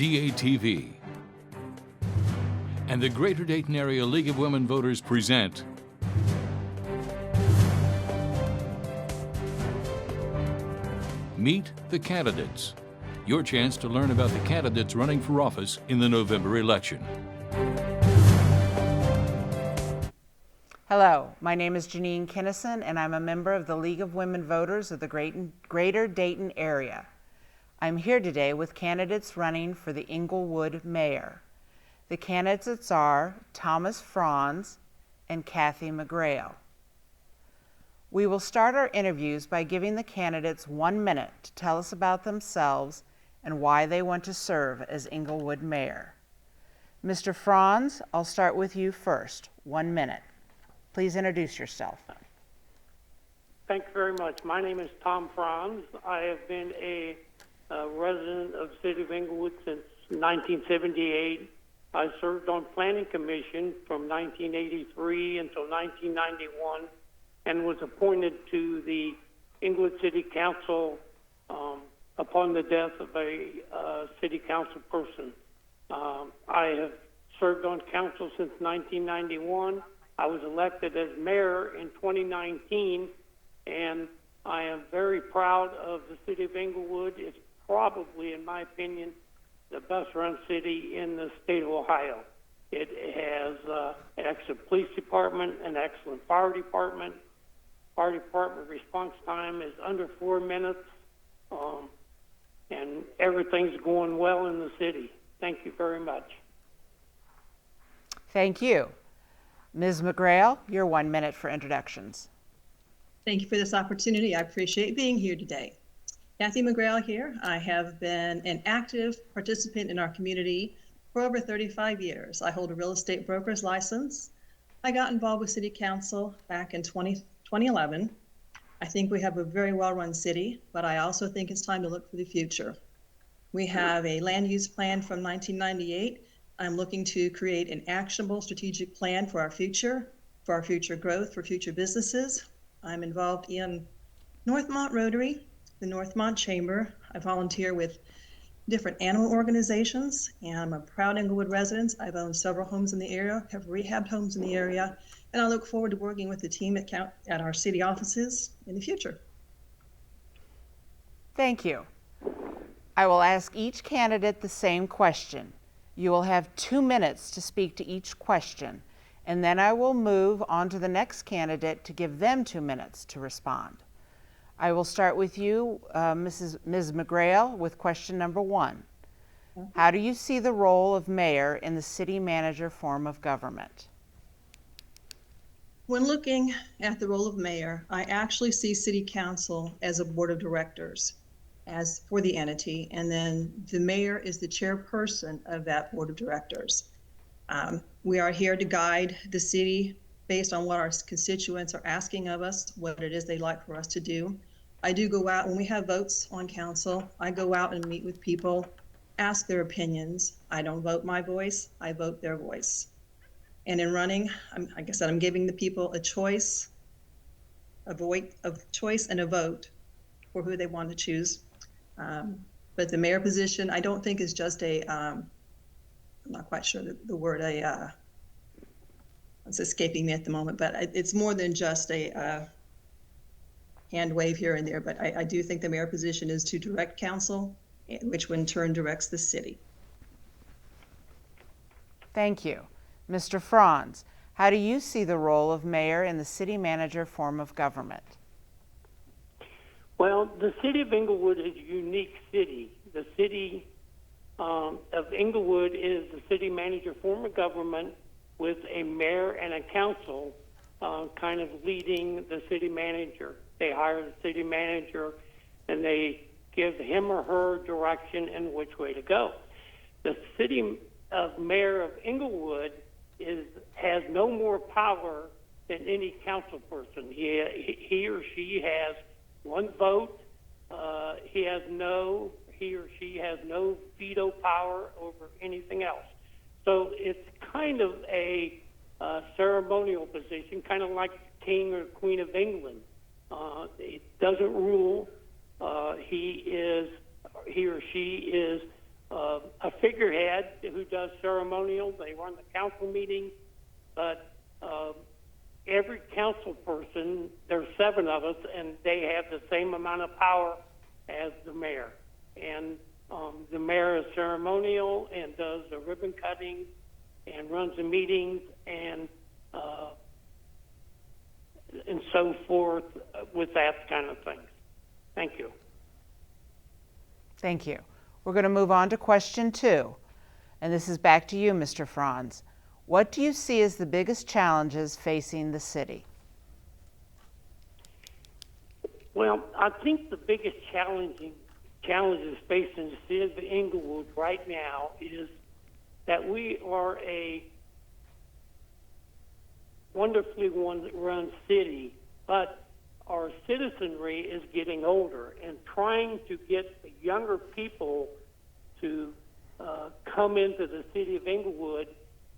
DATV, and the Greater Dayton Area League of Women Voters present Meet the Candidates, your chance to learn about the candidates running for office in the November election. Hello, my name is Janine Kinnison, and I'm a member of the League of Women Voters of the Greater Dayton area. I'm here today with candidates running for the Englewood Mayor. The candidates are Franz and Cathy McGrail. We will start our interviews by giving the candidates 1 minute to tell us about themselves and why they want to serve as Englewood Mayor. Mr. Franz, I'll start with you first. 1 minute. Please introduce yourself. Thank you very much. My name is Tom Franz. I have been a resident of the city of Englewood since 1978. I served on Planning Commission from 1983 until 1991 and was appointed to the Englewood City Council upon the death of a city council person. I have served on council since 1991. I was elected as mayor in 2019, and I am very proud of the city of Englewood. It's probably, in my opinion, the best-run city in the state of Ohio. It has an excellent police department, an excellent fire department. Fire department response time is under 4 minutes, and everything's going well in the city. Thank you very much. Thank you. Ms. McGrail, your 1 minute for introductions. Thank you for this opportunity. I appreciate being here today. Cathy McGrail here. I have been an active participant in our community for over 35 years. I hold a real estate broker's license. I got involved with City Council back in 2011. I think we have a very well-run city, but I also think it's time to look for the future. We have a land use plan from 1998. I'm looking to create an actionable strategic plan for our future growth, for future businesses. I'm involved in Northmont Rotary, the Northmont Chamber. I volunteer with different animal organizations, and I'm a proud Englewood resident. I've owned several homes in the area, have rehabbed homes in the area, and I look forward to working with the team at our city offices in the future. Thank you. I will ask each candidate the same question. You will have 2 minutes to speak to each question, and then I will move on to the next candidate to give them 2 minutes to respond. I will start with you, Ms. McGrail, with question number 1. How do you see the role of mayor in the city manager form of government? When looking at the role of mayor, I actually see city council as a board of directors as for the entity, and then the mayor is the chairperson of that board of directors. We are here to guide the city based on what our constituents are asking of us, what it is they'd like for us to do. I do go out, when we have votes on council, I go out and meet with people, ask their opinions. I don't vote my voice, I vote their voice. And in running, like I said, I'm giving the people a choice, choice and a vote for who they want to choose. But the mayor position, I don't think is just I'm not quite sure the word, it's escaping me at the moment, but it's more than just a hand wave here and there. But I do think the mayor position is to direct council, which in turn directs the city. Thank you. Mr. Franz, how do you see the role of mayor in the city manager form of government? Well, the city of Englewood is a unique city. The city of Englewood is the city manager form of government with a mayor and a council kind of leading the city manager. They hire the city manager and they give him or her direction in which way to go. The city of mayor of Englewood has no more power than any council person. He or she has one vote. He or she has no veto power over anything else. So it's kind of a ceremonial position, kind of like King or Queen of England. It doesn't rule. He or she is a figure ceremonial. They run the council meeting, but every council person, there's 7 of us, and they have the same amount of power as the mayor. And the mayor is ceremonial and does the ribbon cutting and runs the meetings and so forth with that kind of thing. Thank you. Thank you. We're going to move on to question 2. And this is back to you, Mr. Franz. What do you see as the biggest challenges facing the city? Well, I think the biggest challenges facing the city of Englewood right now is that we are a wonderfully run city, but our citizenry is getting older, and trying to get the younger people to come into the city of Englewood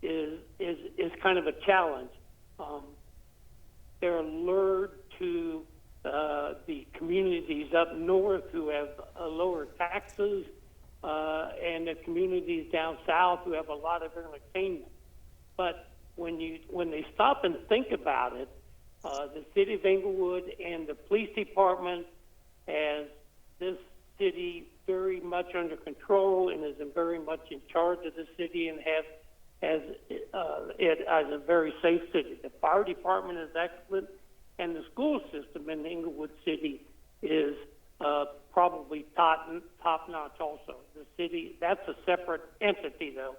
is kind of a challenge. They're lured to the communities up north who have lower taxes, and the communities down south who have a lot of entertainment. But when they stop and think about it, the city of Englewood and the police department has this city very much under control and is very much in charge of the city and has it as a very safe city. The fire department is excellent, and the school system in Englewood City is probably top-notch also. The city, that's a separate entity, though.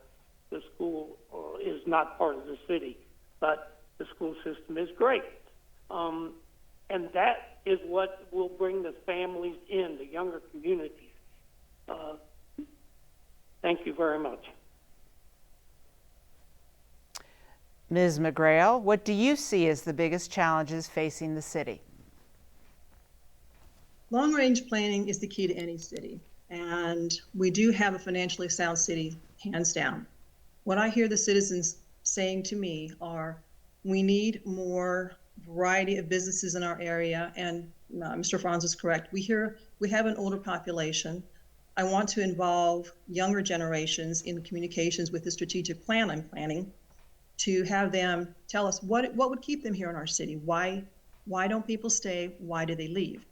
The school is not part of the city, but the school system is great. And that is what will bring the families in, the younger communities. Thank you very much. Ms. McGrail, what do you see as the biggest challenges facing the city? Long-range planning is the key to any city, and we do have a financially sound city, hands down. What I hear the citizens saying to me are, we need more variety of businesses in our area, and Mr. Franz is correct. We have an older population. I want to involve younger generations in communications with the strategic plan I'm planning, to have them tell us what would keep them here in our city. Why don't people stay? Why do they leave?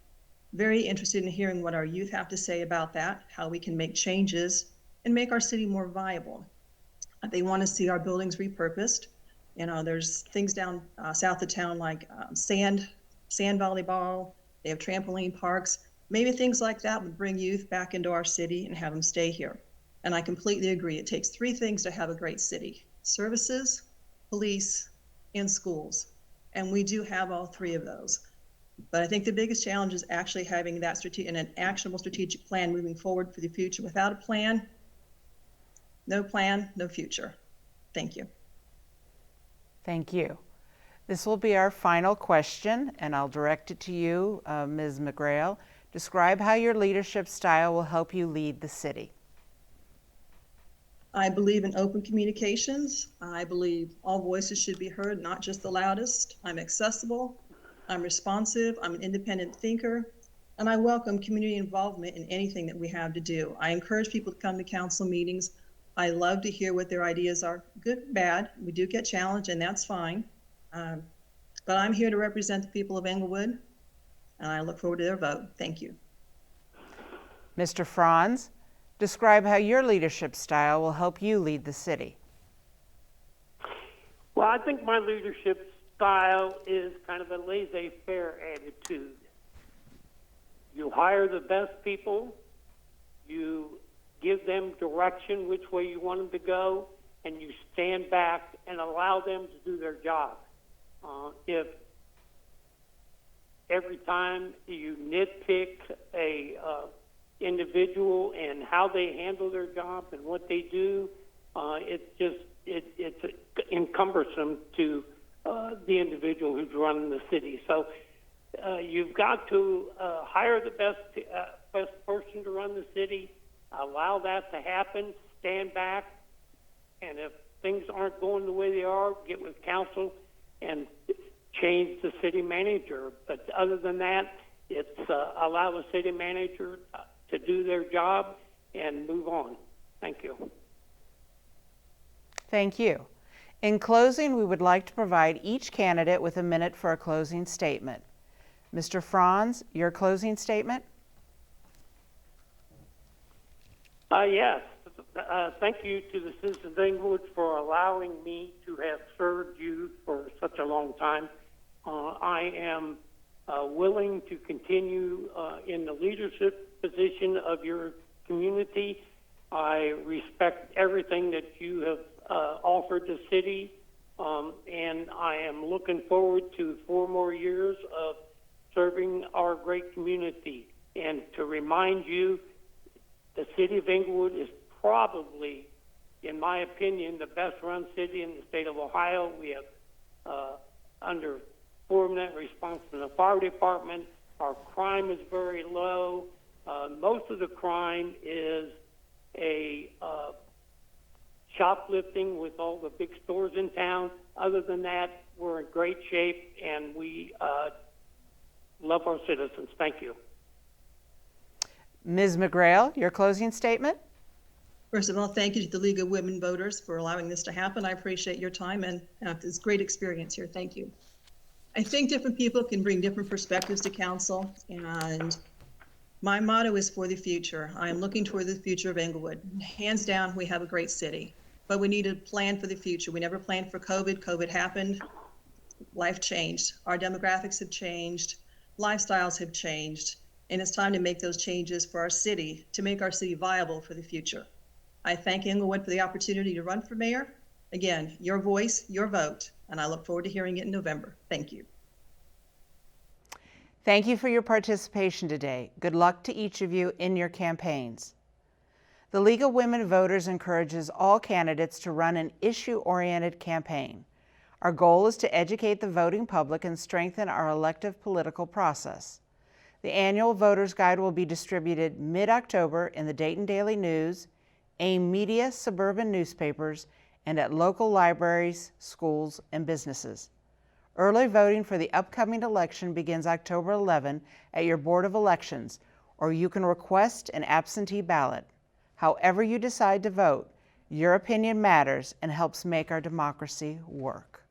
Very interested in hearing what our youth have to say about that, how we can make changes and make our city more viable. They want to see our buildings repurposed. You know, there's things down south of town like sand volleyball. They have trampoline parks. Maybe things like that would bring youth back into our city and have them stay here. And I completely agree. It takes 3 things to have a great city: services, police, and schools. And we do have all 3 of those. But I think the biggest challenge is actually having that strategic and an actionable strategic plan moving forward for the future. Without a plan, no future. Thank you. Thank you. This will be our final question, and I'll direct it to you, Ms. McGrail. Describe how your leadership style will help you lead the city. I believe in open communications. I believe all voices should be heard, not just the loudest. I'm accessible, I'm responsive, I'm an independent thinker, and I welcome community involvement in anything that we have to do. I encourage people to come to council meetings. I love to hear what their ideas are, good, bad. We do get challenged, and that's fine. But I'm here to represent the people of Englewood, and I look forward to their vote. Thank you. Mr. Franz, describe how your leadership style will help you lead the city. Well, I think my leadership style is kind of a laissez-faire attitude. You hire the best people, you give them direction which way you want them to go, and you stand back and allow them to do their job. If every time you nitpick a individual and how they handle their job and what they do, it's encumbersome to the individual who's running the city. So you've got to hire the best person to run the city, allow that to happen, stand back, and if things aren't going the way they are, get with council and change the city manager. But other than that, it's allow the city manager to do their job and move on. Thank you. Thank you. In closing, we would like to provide each candidate with a minute for a closing statement. Mr. Franz, your closing statement? Yes. Thank you to the citizens of Englewood for allowing me to have served you for such a long time. I am willing to continue in the leadership position of your community. I respect everything that you have offered the city, and I am looking forward to 4 more years of serving our great community. And to remind you, the city of Englewood is probably, in my opinion, the best run city in the state of Ohio. We have under 4-minute response from the fire department. Our crime is very low. Most of the crime is shoplifting with all the big stores in town. Other than that, we're in great shape, and we love our citizens. Thank you. Ms. McGrail, your closing statement? First of all, thank you to the League of Women Voters for allowing this to happen. I appreciate your time and this great experience here. Thank you. I think different people can bring different perspectives to council, and my motto is for the future. I am looking toward the future of Englewood. Hands down, we have a great city, but we need to plan for the future. We never planned for COVID. COVID happened. Life changed. Our demographics have changed. Lifestyles have changed. And it's time to make those changes for our city, to make our city viable for the future. I thank Englewood for the opportunity to run for mayor. Again, your voice, your vote, and I look forward to hearing it in November. Thank you. Thank you for your participation today. Good luck to each of you in your campaigns. The League of Women Voters encourages all candidates to run an issue-oriented campaign. Our goal is to educate the voting public and strengthen our elective political process. The annual Voters Guide will be distributed mid-October in the Dayton Daily News, AIM Media suburban newspapers, and at local libraries, schools, and businesses. Early voting for the upcoming election begins October 11 at your Board of Elections, or you can request an absentee ballot. However you decide to vote, your opinion matters and helps make our democracy work.